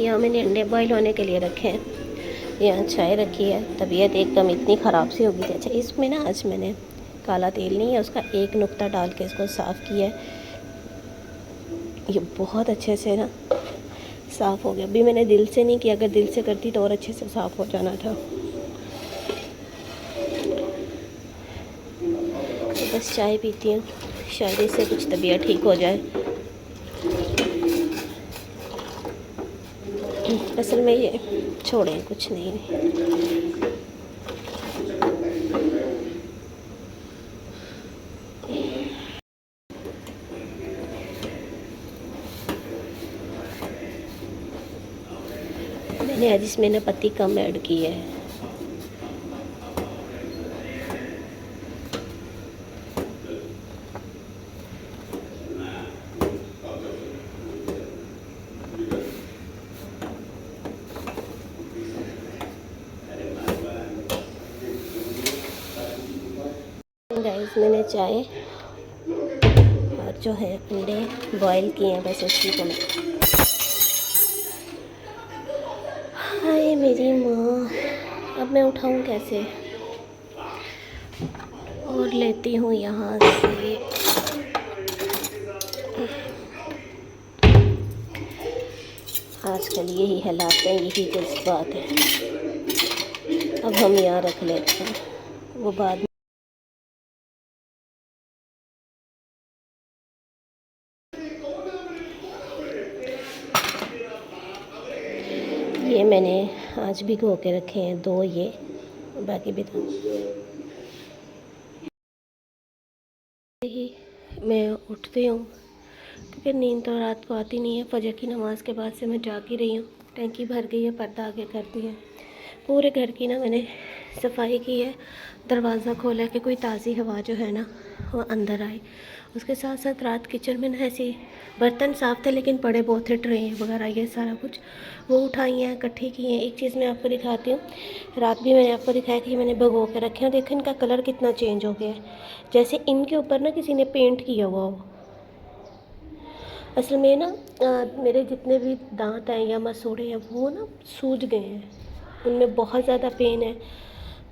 यहाँ मैंने अंडे बॉईल होने के लिए रखे हैं। यहाँ चाय रखी है। तबीयत एकदम इतनी ख़राब सी हो गई थी। अच्छा, इसमें ना आज मैंने काला तेल नहीं है, उसका एक नुक्ता डाल के इसको साफ़ किया है। ये बहुत अच्छे से ना साफ़ हो गया। अभी मैंने दिल से नहीं किया, अगर दिल से करती तो और अच्छे से साफ़ हो जाना था। तो बस चाय पीती हूँ, शायद इससे कुछ तबीयत ठीक हो जाए। असल में ये छोड़ें, कुछ नहीं। मैंने आज इसमें ना पत्ती कम ऐड की है। गाइस, मैंने चाय और जो है अंडे बॉईल किए हैं, बस इसी को मैं, हाय मेरी माँ, अब मैं उठाऊँ कैसे? और लेती हूँ यहाँ से। आजकल यही हालात हैं, यही जज्बात है। अब हम यहाँ रख लेते हैं, वो बाद में। ये मैंने आज भिगो के रखे हैं 2 ये, बाकी भी तो ही मैं उठती हूँ, क्योंकि नींद तो रात को आती नहीं है। फजर की नमाज़ के बाद से मैं जाग ही रही हूँ। टंकी भर गई है, पर्दा आगे कर दिया। पूरे घर की ना मैंने सफाई की है। दरवाज़ा खोला कि कोई ताज़ी हवा जो है ना वो अंदर आए। उसके साथ साथ रात किचन में ना ऐसे बर्तन साफ़ थे, लेकिन पड़े बहुत थे, ट्रे वगैरह ये सारा कुछ वो उठाई हैं, इकट्ठी की हैं। एक चीज़ मैं आपको दिखाती हूँ। रात भी मैंने आपको दिखाया कि मैंने भिगो के रखे हैं। देखो इनका कलर कितना चेंज हो गया है, जैसे इनके ऊपर ना किसी ने पेंट किया हुआ हो। असल में ना मेरे जितने भी दांत हैं या मसूड़े हैं वो ना सूज गए हैं, उनमें बहुत ज़्यादा पेन है।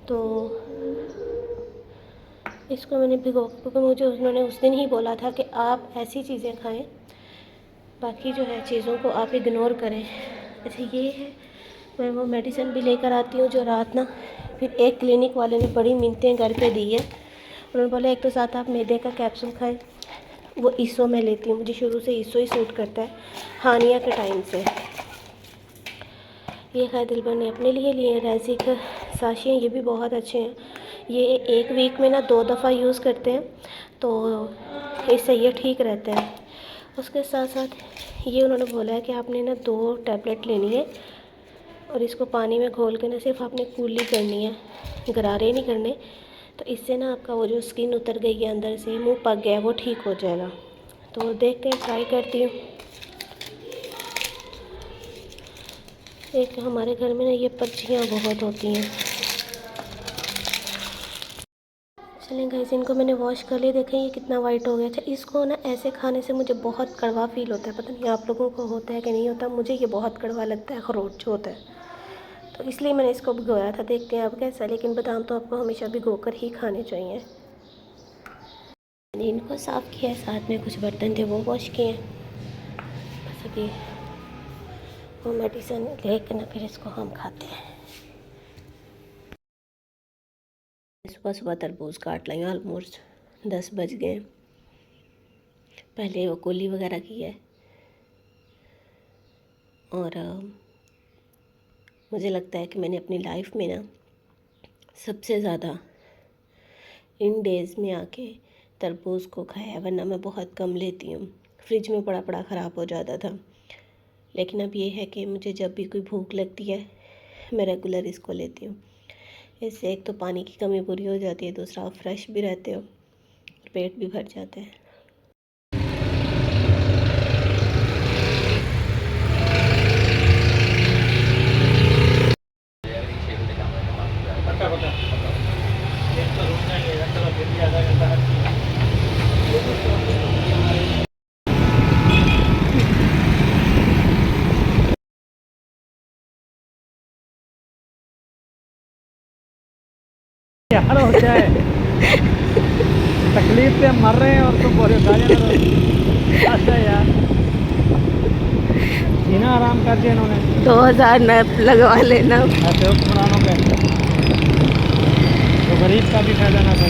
तो इसको मैंने भिगो, क्योंकि मुझे उन्होंने उस दिन ही बोला था कि आप ऐसी चीज़ें खाएं, बाकी जो है चीज़ों को आप इग्नोर करें। अच्छा ये है, मैं वो मेडिसिन भी लेकर आती हूँ जो रात ना फिर एक क्लिनिक वाले ने बड़ी मिन्नतें घर पे दी है। उन्होंने बोला एक तो साथ आप मैदे का कैप्सूल खाएं। वो ईसो में लेती हूँ, मुझे शुरू से ईसो ही सूट करता है, हानिया के टाइम से। ये खैर दिलबर ने अपने लिए लिए हैं रैजिक साशियाँ, ये भी बहुत अच्छे हैं। ये एक वीक में ना 2 दफ़ा यूज़ करते हैं, तो इससे ये ठीक रहता है। उसके साथ साथ ये उन्होंने बोला है कि आपने ना 2 टैबलेट लेनी है, और इसको पानी में घोल के ना सिर्फ आपने कूली करनी है, गरारे नहीं करने। तो इससे ना आपका वो जो स्किन उतर गई है अंदर से, मुंह पक गया है, वो ठीक हो जाएगा। तो देखते हैं, ट्राई करती हूँ। एक हमारे घर में ना ये पर्चियाँ बहुत होती हैं। चलें गाइस, इनको मैंने वॉश कर लिया। देखें ये कितना वाइट हो गया। अच्छा, इसको ना ऐसे खाने से मुझे बहुत कड़वा फील होता है, पता नहीं आप लोगों को होता है कि नहीं होता। मुझे ये बहुत कड़वा लगता है, अखरोट जो होता है, तो इसलिए मैंने इसको भिगोया था। देखते हैं अब कैसा है, लेकिन बादाम तो आपको हमेशा भिगो कर ही खाने चाहिए। मैंने इनको साफ़ किया है, साथ में कुछ बर्तन थे वो वॉश किए हैं। बस अभी वो मेडिसिन लेकर ना फिर इसको हम खाते हैं। सुबह सुबह तरबूज काट लाई, ऑलमोस्ट 10 बज गए। पहले वो कुली वगैरह की है, और मुझे लगता है कि मैंने अपनी लाइफ में ना सबसे ज़्यादा इन डेज़ में आके तरबूज को खाया है, वरना मैं बहुत कम लेती हूँ। फ्रिज में पड़ा पड़ा ख़राब हो जाता था। लेकिन अब ये है कि मुझे जब भी कोई भूख लगती है मैं रेगुलर इसको लेती हूँ। इससे एक तो पानी की कमी पूरी हो जाती है, दूसरा आप फ्रेश भी रहते हो, पेट भी भर जाता है। यार हो क्या है, तकलीफ से हम मर रहे हैं और तुम बोल रहे हो गाजर। अच्छा यार, जीना आराम कर दिया इन्होंने। 2000 नब लगवा लेना। ऐसे हुक्मरानों पे तो गरीब का भी फायदा ना था।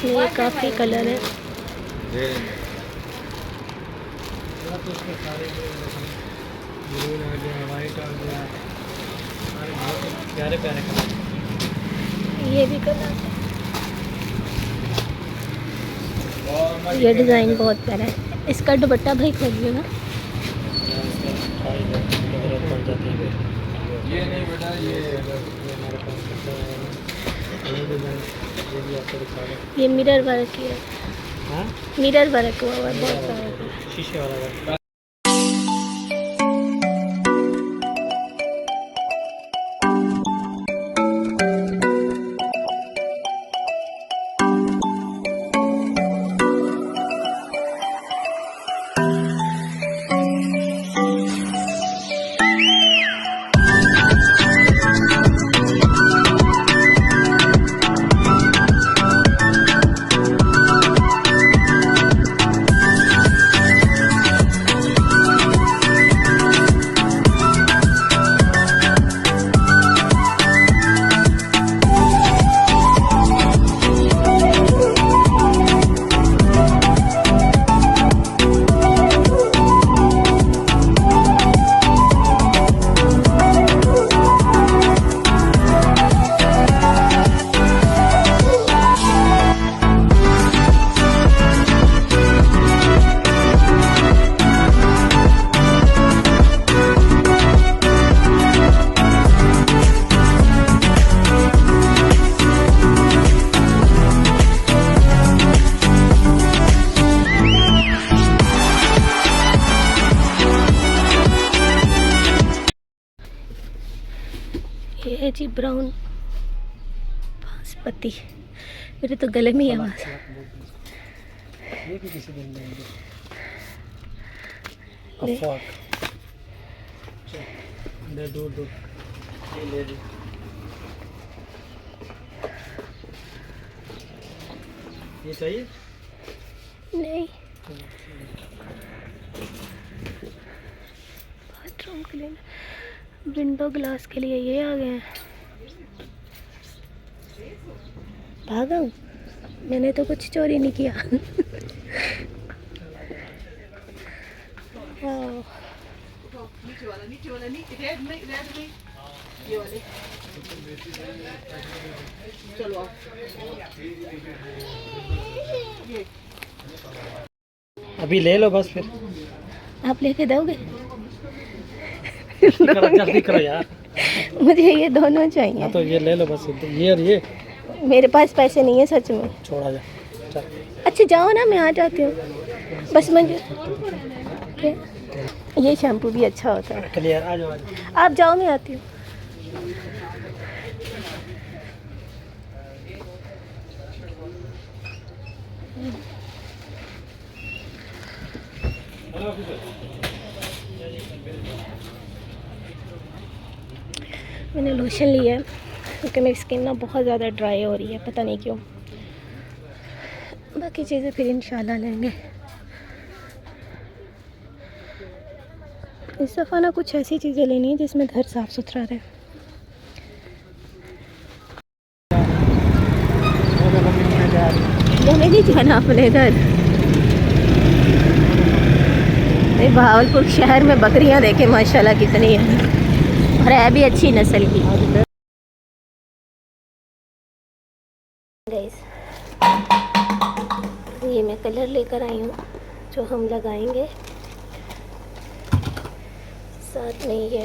इसमें काफ़ी कलर है। ग्रीन आ गया, वाइट आ गया, प्यारे प्यारे कलर। ये भी कलर है। ये डिज़ाइन बहुत प्यारा है। इसका दुपट्टा भाई खोलिए ना। ये नहीं बेटा, ये हमारे पास ये भी आपको दिखा रहे हैं। ये मिरर वर्क है। हाँ, मिरर वर्क हुआ हुआ है बहुत सारा। शीशे वाला वर्क। ये है जी ब्राउन बासमती। मेरे तो गले में ही आवाज़। ये भी किसी दिन देंगे। ले। दे दो दो, ये ले ली। ये चाहिए? नहीं, बाथरूम के लिए, विंडो ग्लास के लिए ये आ गए हैं। भागा हूँ, मैंने तो कुछ चोरी नहीं किया। अभी ले लो बस फिर। आप लेके दोगे? जल्दी करो यार। मुझे ये दोनों चाहिए। हाँ तो ये ले लो बस, ये और ये। मेरे पास पैसे नहीं है सच में। छोड़ा जा, चल। अच्छा जाओ ना, मैं आ जाती हूँ। बस मुझे क्या? ये शैम्पू भी अच्छा होता है। क्लियर, आ जाओ आ जाओ। आप जाओ, मैं आती हूँ। मैंने लोशन लिया है क्योंकि मेरी स्किन ना बहुत ज़्यादा ड्राई हो रही है, पता नहीं क्यों। बाकी चीज़ें फिर इंशाल्लाह लेंगे। इस दफ़ा ना कुछ ऐसी चीज़ें लेनी है जिसमें घर साफ़ सुथरा रहे। हमें नहीं जाना अपने घर। भावलपुर शहर में बकरियां देखे माशाल्लाह कितनी है, और है भी अच्छी नस्ल की। गाइस, ये मैं कलर लेकर आई हूँ जो हम लगाएंगे। साथ में ये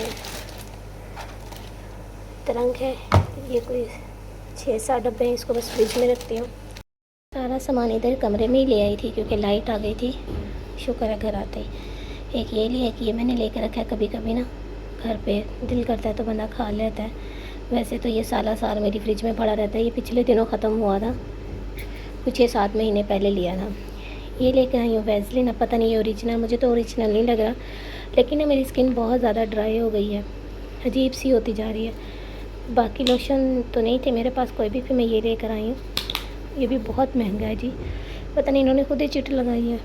तरंग है, ये कोई 6-7 डब्बे हैं, इसको बस फ्रिज में रखती हूँ। सारा सामान इधर कमरे में ही ले आई थी क्योंकि लाइट आ गई थी, शुक्र है घर आते ही। एक ये लिया, एक ये मैंने लेकर रखा है, कभी कभी ना घर पे दिल करता है तो बंदा खा लेता है। वैसे तो ये साला साल मेरी फ्रिज में पड़ा रहता है। ये पिछले दिनों ख़त्म हुआ था, कुछ 6-7 महीने पहले लिया था। ये लेकर आई हूँ वैसलीन। अब पता नहीं ये ओरिजिनल, मुझे तो ओरिजिनल नहीं लग रहा, लेकिन ना मेरी स्किन बहुत ज़्यादा ड्राई हो गई है, अजीब सी होती जा रही है। बाकी लोशन तो नहीं थे मेरे पास कोई भी, फिर मैं ये लेकर आई हूँ। ये भी बहुत महंगा है जी, पता नहीं इन्होंने खुद ही चिट लगाई है।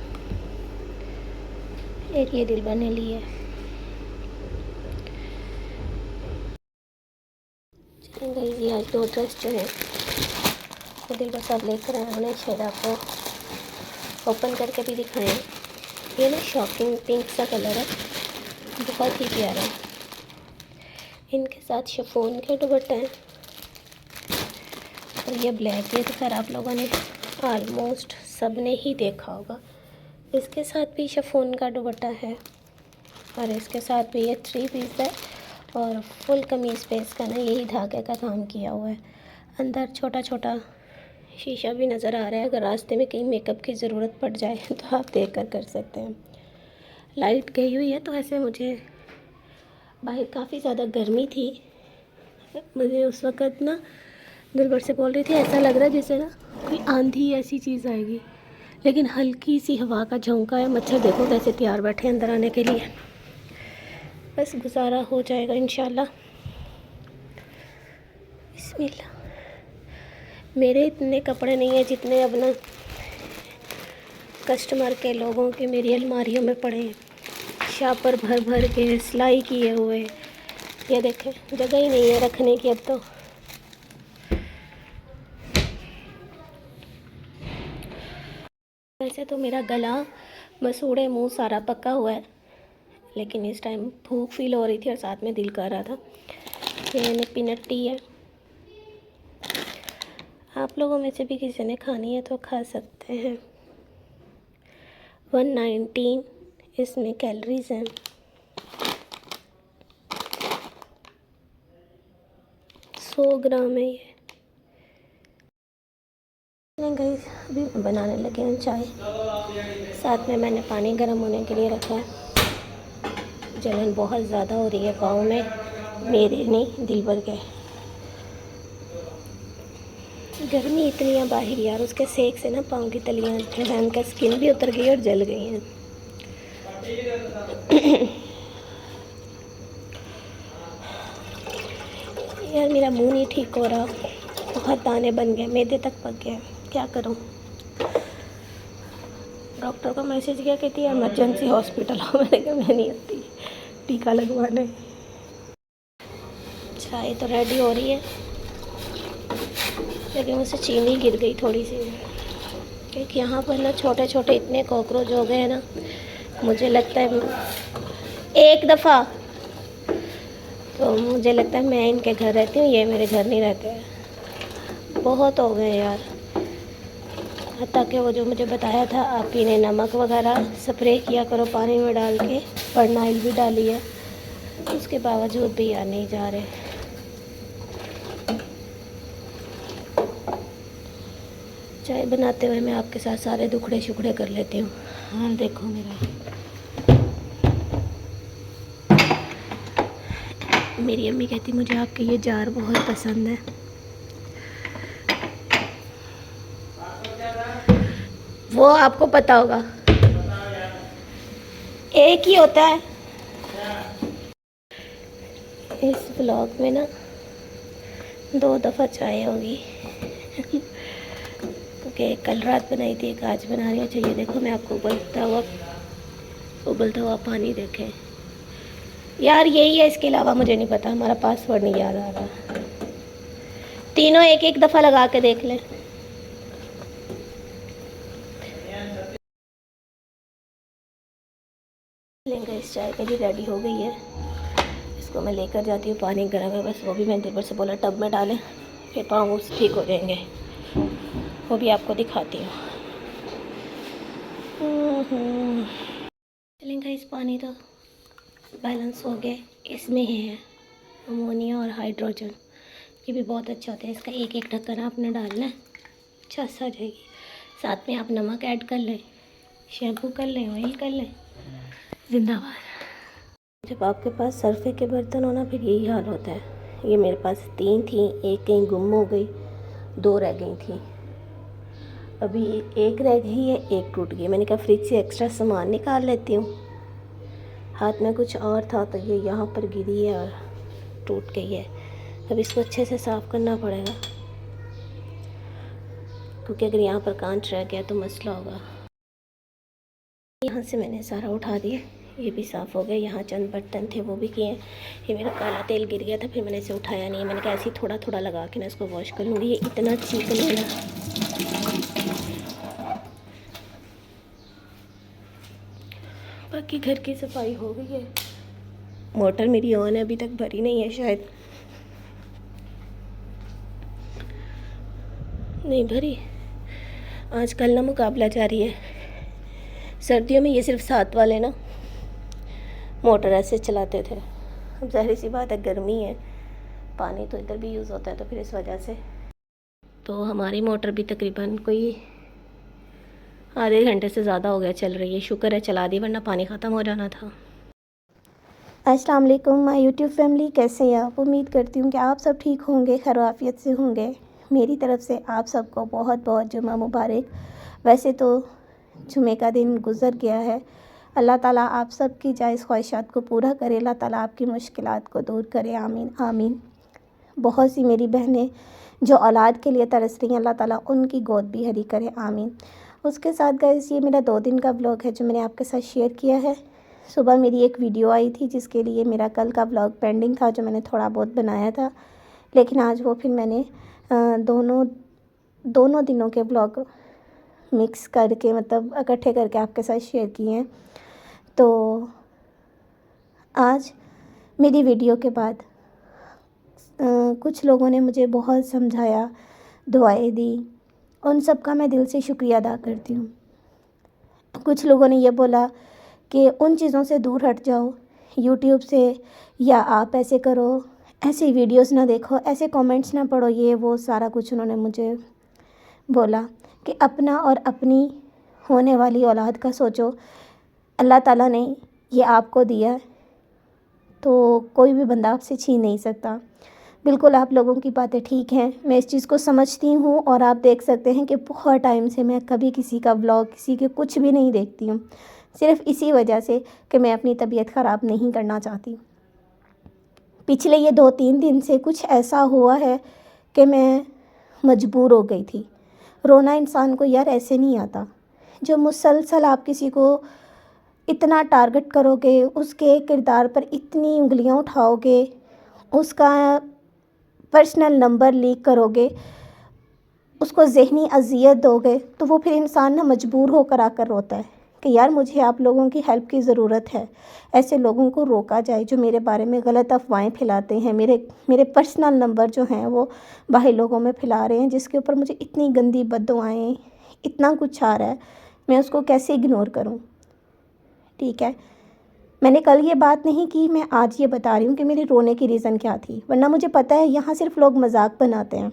एक ये दिलबर ने ली है। चलेंगे ये आज 2 ड्रेस जो है वो दिलबर साहब लेकर आए। उन्हें शायद आपको ओपन करके भी दिखाएं। ये ना शॉकिंग पिंक सा कलर है, बहुत ही प्यारा। इनके साथ शिफॉन के दुपट्टे हैं और ये ब्लैक। ये तो खैर आप लोगों ने ऑलमोस्ट सब ने ही देखा होगा। इसके साथ भी शिफॉन का दुपट्टा है और इसके साथ भी ये 3 पीस है और फुल कमीज़ पे इसका ना यही धागे का काम किया हुआ है। अंदर छोटा छोटा शीशा भी नज़र आ रहा है। अगर रास्ते में कहीं मेकअप की ज़रूरत पड़ जाए तो आप देख कर सकते हैं। लाइट गई हुई है तो ऐसे मुझे बाहर काफ़ी ज़्यादा गर्मी थी। मुझे उस वक़्त ना दिलबर से बोल रही थी ऐसा लग रहा है जैसे ना कोई आंधी ऐसी चीज़ आएगी, लेकिन हल्की सी हवा का झोंका है। मच्छर देखो कैसे तैयार बैठे अंदर आने के लिए। बस गुजारा हो जाएगा इंशाल्लाह। बिस्मिल्लाह। मेरे इतने कपड़े नहीं है जितने अब ना कस्टमर के लोगों के मेरी अलमारियों में पड़े हैं, शापर भर भर के सिलाई किए हुए। ये देखें जगह ही नहीं है रखने की अब तो। वैसे तो मेरा गला, मसूड़े, मुंह सारा पका हुआ है, लेकिन इस टाइम भूख फील हो रही थी और साथ में दिल कर रहा था। ये मैंने पीनट टी है, आप लोगों में से भी किसी ने खानी है तो खा सकते हैं। 119 इसमें कैलोरीज हैं। सौ ग्राम है ये। गाइस अभी बनाने लगे हैं चाय, साथ में मैंने पानी गर्म होने के लिए रखा है। जलन बहुत ज़्यादा हो रही है पाँव में, मेरे नहीं दिलबर के। गर्मी इतनी है बाहर यार, उसके सेक से ना पाँव की तलियाँ जो है उनका स्किन भी उतर गई और जल गई हैं। यार मेरा मुंह नहीं ठीक हो रहा, बहुत दाने बन गए, मैदे तक पक गए, क्या करूं। डॉक्टर को मैसेज किया, कहती है इमरजेंसी हॉस्पिटल हो। मैंने कहा मैं नहीं आती टीका लगवाने। चाय तो रेडी हो रही है, लेकिन मुझसे चीनी गिर गई थोड़ी सी, क्योंकि यहाँ पर ना छोटे छोटे इतने कॉकरोच हो गए हैं ना। मुझे लगता है एक दफ़ा तो मुझे लगता है मैं इनके घर रहती हूँ, ये मेरे घर नहीं रहते हैं। बहुत हो गए यार। हत्ता कि वो जो मुझे बताया था आप इन्हें नमक वगैरह स्प्रे किया करो पानी में डाल के, परनाइल भी डाली है, उसके बावजूद भी यार नहीं जा रहे। चाय बनाते हुए मैं आपके साथ सारे दुखड़े शुखड़े कर लेती हूँ। हाँ देखो मेरा, मेरी अम्मी कहती मुझे आपके ये जार बहुत पसंद है। वो आपको पता होगा, एक ही होता है। इस ब्लॉग में ना 2 दफ़ा चाय होगी, क्योंकि कल रात बनाई थी, एक आज बना रही हूँ। चाहिए देखो मैं आपको उबलता हुआ पानी देखें यार, यही है, इसके अलावा मुझे नहीं पता, हमारा पासवर्ड नहीं याद आ रहा। तीनों एक एक दफ़ा लगा के देख लें। लेंगे इस चाय के लिए रेडी हो गई है, इसको मैं लेकर जाती हूँ। पानी गर्म है बस, वो भी मैंने दिलबर से बोला टब में डालें, फिर पाँव ठीक हो जाएंगे, वो भी आपको दिखाती हूँ। चलेंगे इस पानी तो बैलेंस हो गए। इसमें है अमोनिया और हाइड्रोजन, ये भी बहुत अच्छा होता है। इसका एक एक ढक्कन आपने डालना है, अच्छा सा आ जाएगी। साथ में आप नमक ऐड कर लें, शैम्पू कर लें, ऑयल कर लें। जिंदाबाद। जब आपके पास सरफे के बर्तन हो ना, फिर यही हाल होता है। ये मेरे पास 3 थी, एक कहीं गुम हो गई, 2 रह गई थी, अभी एक रह गई है, एक टूट गई। मैंने कहा फ्रिज से एक्स्ट्रा सामान निकाल लेती हूँ, हाथ में कुछ और था तो ये यहाँ पर गिरी है और टूट गई है। अब इसको अच्छे से साफ़ करना पड़ेगा, क्योंकि अगर यहाँ पर कांच रह गया तो मसला होगा। यहाँ से मैंने सारा उठा दिया, ये भी साफ़ हो गया। यहाँ चंद बर्तन थे वो भी किए। ये मेरा काला तेल गिर गया था, फिर मैंने इसे उठाया नहीं। मैंने कहा ऐसे ही थोड़ा थोड़ा लगा के ना इसको वॉश कर लूँगी। ये इतना चिकन है ना, बाकी घर की सफाई हो गई है। मोटर मेरी ऑन है, अभी तक भरी नहीं है, शायद नहीं भरी। आजकल ना मुकाबला जारी है। सर्दियों में ये सिर्फ 7 वाले ना मोटर ऐसे चलाते थे। अब ज़ाहिर सी बात है, गर्मी है, पानी तो इधर भी यूज़ होता है, तो फिर इस वजह से तो हमारी मोटर भी तकरीबन कोई आधे घंटे से ज़्यादा हो गया चल रही है। शुक्र है चला दी, वरना पानी ख़त्म हो जाना था। अस्सलाम वालेकुम माय यूट्यूब फैमिली, कैसे हैं आप? उम्मीद करती हूँ कि आप सब ठीक होंगे, खैर आफियत से होंगे। मेरी तरफ से आप सबको बहुत बहुत जुमा मुबारक। वैसे तो जुमे का दिन गुज़र गया है। अल्लाह ताला आप सब की जायज़ ख्वाहिशात को पूरा करे, अल्लाह ताला आपकी मुश्किलात को दूर करे, आमीन आमीन। बहुत सी मेरी बहनें जो औलाद के लिए तरस रही हैं, अल्लाह ताला उनकी गोद भी हरी करे, आमीन। उसके साथ गाइस, ये मेरा 2 दिन का व्लॉग है जो मैंने आपके साथ शेयर किया है। सुबह मेरी एक वीडियो आई थी जिसके लिए मेरा कल का व्लॉग पेंडिंग था, जो मैंने थोड़ा बहुत बनाया था, लेकिन आज वो फिर मैंने दोनों दिनों के व्लॉग मिक्स करके, मतलब इकट्ठे करके आपके साथ शेयर किए हैं। तो आज मेरी वीडियो के बाद कुछ लोगों ने मुझे बहुत समझाया, दुआएं दी, उन सब का मैं दिल से शुक्रिया अदा करती हूँ। कुछ लोगों ने ये बोला कि उन चीज़ों से दूर हट जाओ, यूट्यूब से, या आप ऐसे करो, ऐसे वीडियोस ना देखो, ऐसे कमेंट्स ना पढ़ो, ये वो सारा कुछ उन्होंने मुझे बोला कि अपना और अपनी होने वाली औलाद का सोचो। अल्लाह ताला ने ये आपको दिया है, तो कोई भी बंदा आपसे छीन नहीं सकता। बिल्कुल आप लोगों की बातें ठीक हैं, मैं इस चीज़ को समझती हूँ। और आप देख सकते हैं कि बहुत टाइम से मैं कभी किसी का व्लॉग, किसी के कुछ भी नहीं देखती हूँ, सिर्फ़ इसी वजह से कि मैं अपनी तबीयत ख़राब नहीं करना चाहती। पिछले ये 2-3 दिन से कुछ ऐसा हुआ है कि मैं मजबूर हो गई थी। रोना इंसान को यार ऐसे नहीं आता। जो मुसलसल आप किसी को इतना टारगेट करोगे, उसके किरदार पर इतनी उंगलियां उठाओगे, उसका पर्सनल नंबर लीक करोगे, उसको ज़हनी अज़ियत दोगे, तो वो फिर इंसान ना मजबूर होकर आकर रोता है कि यार मुझे आप लोगों की हेल्प की ज़रूरत है। ऐसे लोगों को रोका जाए जो मेरे बारे में गलत अफवाहें फैलाते हैं, मेरे पर्सनल नंबर जो हैं वो बाहर लोगों में फैला रहे हैं, जिसके ऊपर मुझे इतनी गंदी बद्दुआएं, इतना कुछ आ रहा है, मैं उसको कैसे इग्नोर करूँ? ठीक है, मैंने कल ये बात नहीं की, मैं आज ये बता रही हूँ कि मेरे रोने की रीज़न क्या थी, वरना मुझे पता है यहाँ सिर्फ लोग मजाक बनाते हैं।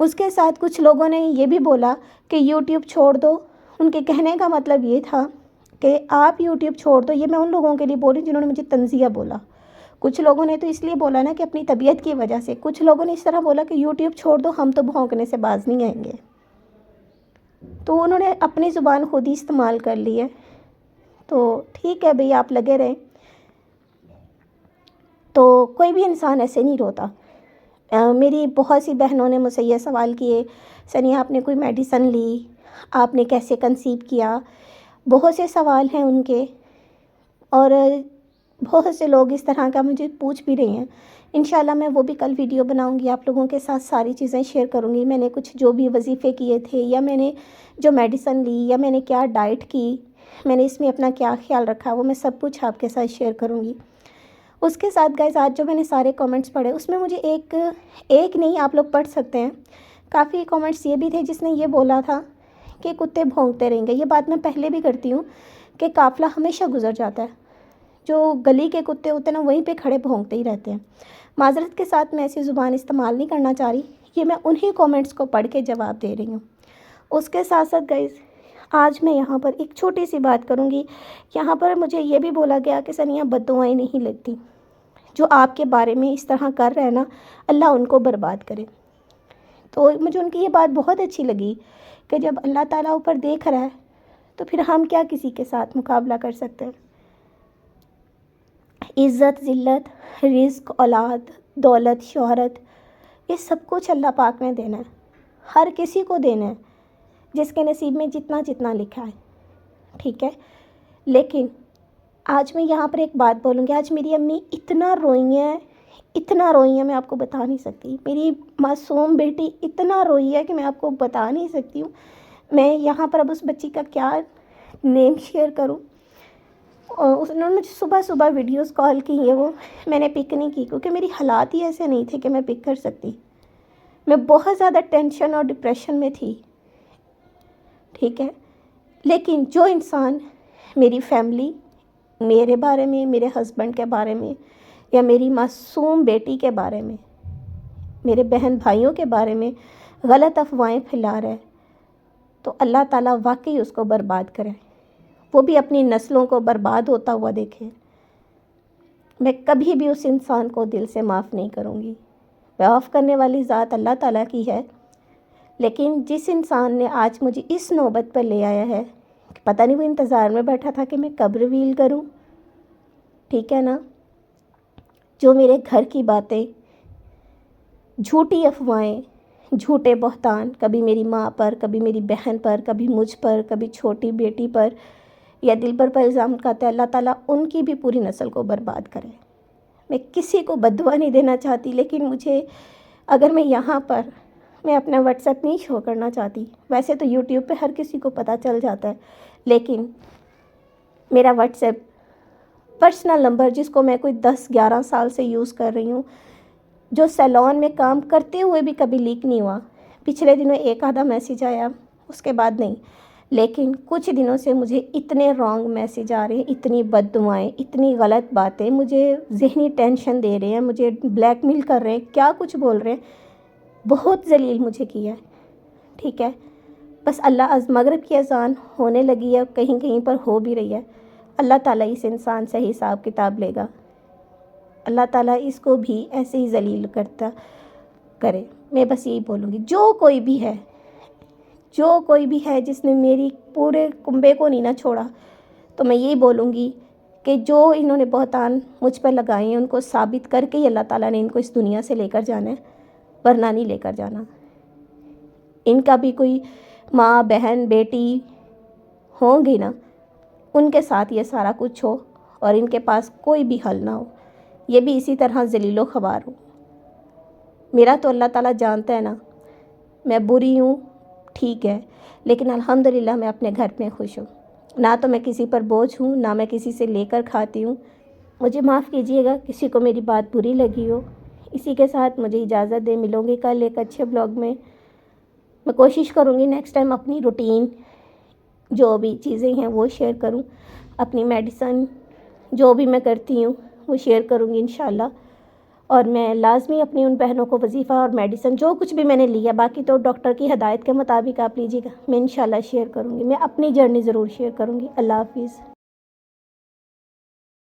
उसके साथ कुछ लोगों ने ये भी बोला कि यूट्यूब छोड़ दो। उनके कहने का मतलब ये था कि आप यूट्यूब छोड़ दो। ये मैं उन लोगों के लिए बोल रही हूँ जिन्होंने मुझे तंज़िया बोला। कुछ लोगों ने तो इसलिए बोला ना कि अपनी तबीयत की वजह से, कुछ लोगों ने इस तरह बोला कि यूट्यूब छोड़ दो, हम तो भौंकने से बाज नहीं आएंगे। तो उन्होंने अपनी ज़ुबान खुद ही इस्तेमाल कर ली है। तो ठीक है भाई, आप लगे रहें। तो कोई भी इंसान ऐसे नहीं रोता। मेरी बहुत सी बहनों ने मुझसे ये सवाल किए, सनिया आपने कोई मेडिसिन ली, आपने कैसे कंसीव किया, बहुत से सवाल हैं उनके। और बहुत से लोग इस तरह का मुझे पूछ भी रहे हैं। इंशाल्लाह मैं वो भी कल वीडियो बनाऊंगी, आप लोगों के साथ सारी चीज़ें शेयर करूंगी। मैंने कुछ जो भी वजीफ़े किए थे, या मैंने जो मेडिसिन ली, या मैंने क्या डाइट की, मैंने इसमें अपना क्या ख्याल रखा, वो मैं सब कुछ आपके साथ शेयर करूँगी। उसके साथ गाइस, आज जो मैंने सारे कमेंट्स पढ़े, उसमें मुझे एक नहीं, आप लोग पढ़ सकते हैं, काफ़ी कमेंट्स ये भी थे जिसने ये बोला था कि कुत्ते भौंकते रहेंगे। ये बात मैं पहले भी करती हूँ कि काफ़िला हमेशा गुजर जाता है, जो गली के कुत्ते होते हैं ना, वहीं पे खड़े भौंकते ही रहते हैं। माज़रत के साथ मैं ऐसी ज़ुबान इस्तेमाल नहीं करना चाह रही, ये मैं उन्हीं कमेंट्स को पढ़ के जवाब दे रही हूँ। उसके साथ साथ गाइस, आज मैं यहाँ पर एक छोटी सी बात करूँगी। यहाँ पर मुझे ये भी बोला गया कि सनिया बद्दुआएं नहीं लगती, जो आपके बारे में इस तरह कर रहे हैं ना, अल्लाह उनको बर्बाद करे। तो मुझे उनकी ये बात बहुत अच्छी लगी कि जब अल्लाह ताला ऊपर देख रहा है तो फिर हम क्या किसी के साथ मुकाबला कर सकते हैं। इज़्ज़त, ज़िल्लत, रिज़्क, औलाद, दौलत, शोहरत, ये सब कुछ अल्लाह पाक ने देना है, हर किसी को देना है, जिसके नसीब में जितना जितना लिखा है, ठीक है। लेकिन आज मैं यहाँ पर एक बात बोलूँगी। आज मेरी अम्मी इतना रोई हैं, मैं आपको बता नहीं सकती। मेरी मासूम बेटी इतना रोई है कि मैं आपको बता नहीं सकती हूँ। मैं यहाँ पर अब उस बच्ची का क्या नेम शेयर करूँ। और उन्होंने मुझे सुबह सुबह वीडियोस कॉल की है, वो मैंने पिक नहीं की क्योंकि मेरी हालात ही ऐसे नहीं थे कि मैं पिक कर सकती। मैं बहुत ज़्यादा टेंशन और डिप्रेशन में थी, ठीक है। लेकिन जो इंसान मेरी फैमिली, मेरे बारे में, मेरे हस्बैंड के बारे में, या मेरी मासूम बेटी के बारे में, मेरे बहन भाइयों के बारे में गलत अफवाहें फैला रहा है, तो अल्लाह ताला वाकई उसको बर्बाद करे, वो भी अपनी नस्लों को बर्बाद होता हुआ देखे। मैं कभी भी उस इंसान को दिल से माफ़ नहीं करूँगी। माफ़ करने वाली ज़ात अल्लाह ताला की है, लेकिन जिस इंसान ने आज मुझे इस नौबत पर ले आया है, पता नहीं वो इंतज़ार में बैठा था कि मैं कब रिवील करूँ, ठीक है ना। जो मेरे घर की बातें, झूठी अफवाहें, झूठे बहतान, कभी मेरी माँ पर, कभी मेरी बहन पर, कभी मुझ पर, कभी छोटी बेटी पर या दिल पर इल्ज़ाम लगाते हैं, अल्लाह ताला उनकी भी पूरी नस्ल को बर्बाद करे। मैं किसी को बद्दुआ नहीं देना चाहती, लेकिन मुझे, अगर मैं यहाँ पर, मैं अपना व्हाट्सएप नहीं शो करना चाहती। वैसे तो यूट्यूब पे हर किसी को पता चल जाता है, लेकिन मेरा व्हाट्सएप पर्सनल नंबर, जिसको मैं कोई 10-11 साल से यूज़ कर रही हूँ, जो सैलून में काम करते हुए भी कभी लीक नहीं हुआ। पिछले दिनों एक आधा मैसेज आया, उसके बाद नहीं। लेकिन कुछ दिनों से मुझे इतने रॉन्ग मैसेज आ रहे हैं, इतनी बद्दुआएं, इतनी गलत बातें, मुझे ज़हनी टेंशन दे रहे हैं, मुझे ब्लैकमेल कर रहे हैं, क्या कुछ बोल रहे हैं। बहुत जलील मुझे किया है, ठीक है। बस अल्लाह, मगरिब की अज़ान होने लगी है, कहीं कहीं पर हो भी रही है। अल्लाह ताला इस इंसान से हिसाब किताब लेगा। अल्लाह ताला इसको भी ऐसे ही जलील करता करे। मैं बस यही बोलूँगी, जो कोई भी है जिसने मेरी पूरे कुंबे को नहीं ना छोड़ा, तो मैं यही बोलूँगी कि जो इन्होंने बहतान मुझ पर लगाए हैं, उनको साबित करके ही अल्लाह ताला ने इनको इस दुनिया से लेकर जाना है, वरना नहीं लेकर जाना। इनका भी कोई माँ, बहन, बेटी होंगी ना, उनके साथ ये सारा कुछ हो और इनके पास कोई भी हल ना हो, ये भी इसी तरह जलीलो ख़बार हो। मेरा तो अल्लाह ताला जानता है ना, मैं बुरी हूँ, ठीक है, लेकिन अल्हम्दुलिल्लाह मैं अपने घर में खुश हूँ। ना तो मैं किसी पर बोझ हूँ, ना मैं किसी से लेकर खाती हूँ। मुझे माफ़ कीजिएगा किसी को मेरी बात बुरी लगी हो। इसी के साथ मुझे इजाज़त दें, मिलूँगी कल एक अच्छे ब्लॉग में। मैं कोशिश करूँगी नेक्स्ट टाइम अपनी रूटीन, जो भी चीज़ें हैं वो शेयर करूँ, अपनी मेडिसिन जो भी मैं करती हूँ वो शेयर करूँगी इंशाल्लाह। और मैं लाजमी अपनी उन बहनों को वजीफ़ा और मेडिसिन जो कुछ भी मैंने लिया, बाकी तो डॉक्टर की हदायत के मुताबिक आप लीजिएगा, मैं इंशाल्लाह शेयर करूँगी। मैं अपनी जर्नी ज़रूर शेयर करूँगी। अल्लाह हाफिज़।